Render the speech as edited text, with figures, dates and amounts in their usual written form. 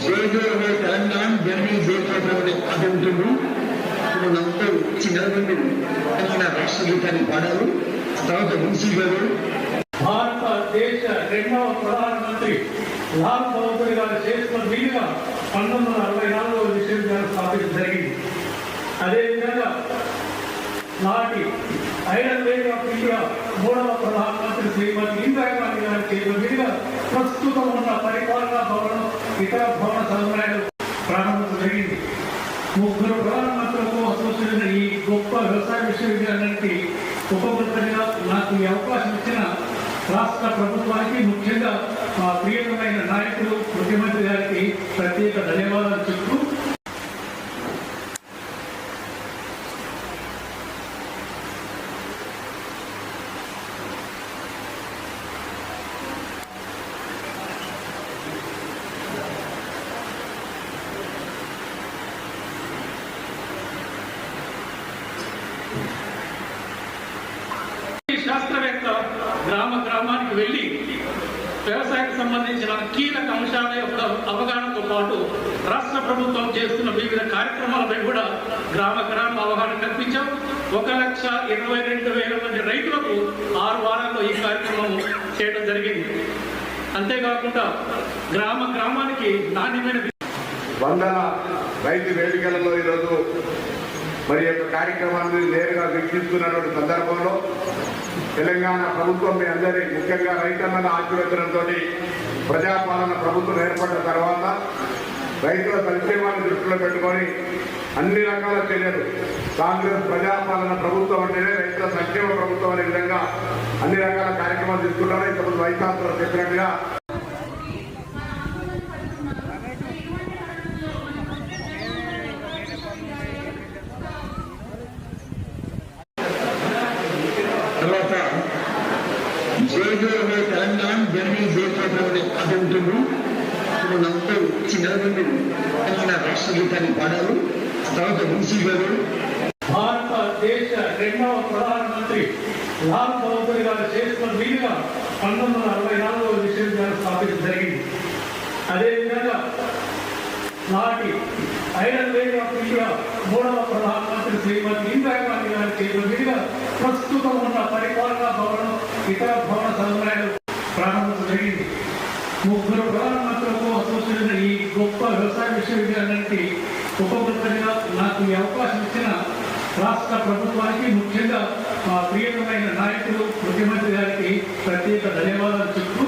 జయ జయ హో తెలంగాణ జననీ జయప్రభు అభివృద్ధులు ఇప్పుడు నాతో చిన్నమంది తెలంగాణ రాష్ట్ర గీతాన్ని పాడారు. తర్వాత మున్సీ గారు భారతదేశ రెండవ ప్రధానమంత్రి లాల్ బహదూర్ గారు చేసుకున్న వీలుగా 1964 విశ్వవిద్యాలయం స్థాపించడం జరిగింది. అదేవిధంగా నాటి ఐరన్ లేడీ ఆఫ్ ఇండియా మూడవ ప్రధానమంత్రి శ్రీమతి ఇందిరాగాంధీ గారు చేసిన వీలుగా ప్రస్తుతం ఉన్న పరిపాలనా భవనం ఇతర భవన సముదాయాలు ప్రారంభించడం జరిగింది. ముగ్గురు ప్రధానమంత్రులకు అసోసియేషన్ ఈ గొప్ప వ్యవసాయ విశ్వవిద్యాలయానికి ఉపకులపతిగా నాకు ఈ అవకాశం ఇచ్చిన రాష్ట్ర ప్రభుత్వానికి, ముఖ్యంగా మా ప్రియమైన నాయకులు ముఖ్యమంత్రి గారికి ప్రత్యేక ధన్యవాదాలు చెప్తూ శాస్త్రవేత్త గ్రామానికి వెళ్ళి వ్యవసాయానికి సంబంధించిన కీలక అంశాల యొక్క అవగాహనతో పాటు రాష్ట్ర ప్రభుత్వం చేస్తున్న వివిధ కార్యక్రమాలపై కూడా గ్రామ అవగాహన కల్పించాం. 1,22,000 మంది రైతులకు 6 వారాల్లో ఈ కార్యక్రమం చేయడం జరిగింది. అంతేకాకుండా గ్రామానికి నాణ్యమైన వందల రైతు వేదికలలో ఈరోజు మరి యొక్క కార్యక్రమాన్ని నేరుగా వీక్షిస్తున్నటువంటి సందర్భంలో తెలంగాణ ప్రభుత్వం మీ అందరి ముఖ్యంగా రైతన్నల ఆశీర్వచనంతో ప్రజాపాలన ప్రభుత్వం ఏర్పడిన తర్వాత రైతుల సంక్షేమాన్ని దృష్టిలో పెట్టుకొని అన్ని రకాల చర్యలు, కాంగ్రెస్ ప్రజాపాలన ప్రభుత్వం అంటేనే రైతుల సంక్షేమ ప్రభుత్వం అనే విధంగా అన్ని రకాల కార్యక్రమాలు తీసుకుంటారు. ఇంతకుముందు వైస్ ఛాన్సలర్ చెప్పినట్టుగా తర్వాత జయ జయ హో తెలంగాణ జననీ జయప్రభు అభివృద్ధులు ఇప్పుడు నాతో చిన్నమంది తెలంగాణ రాష్ట్ర గీతాన్ని పాడారు. తర్వాత మున్సీ గారు భారతదేశ రెండవ ప్రధానమంత్రి లాల్ బహదూర్ గారు చేసుకున్న వీలుగా 1964 విశ్వవిద్యాలయం స్థాపించడం జరిగింది. అదేవిధంగా నాటి ఐరన్ లేడీ ఆఫ్ ఇండియా మూడవ ప్రధానమంత్రి శ్రీమతి ఇందిరాగాంధీ గారు చేసిన వీలుగా ప్రస్తుతం ఉన్న పరిపాలనా భవనం ఇతర భవన సముదాయాలు ప్రారంభించడం జరిగింది. ముగ్గురు ప్రధానమంత్రులకు అసోసియేషన్ ఈ గొప్ప వ్యవసాయ విశ్వవిద్యాలయానికి ఉపకులపతిగా నాకు ఈ అవకాశం ఇచ్చిన రాష్ట్ర ప్రభుత్వానికి, ముఖ్యంగా మా ప్రియమైన నాయకులు ముఖ్యమంత్రి గారికి ప్రత్యేక ధన్యవాదాలు చెప్తూ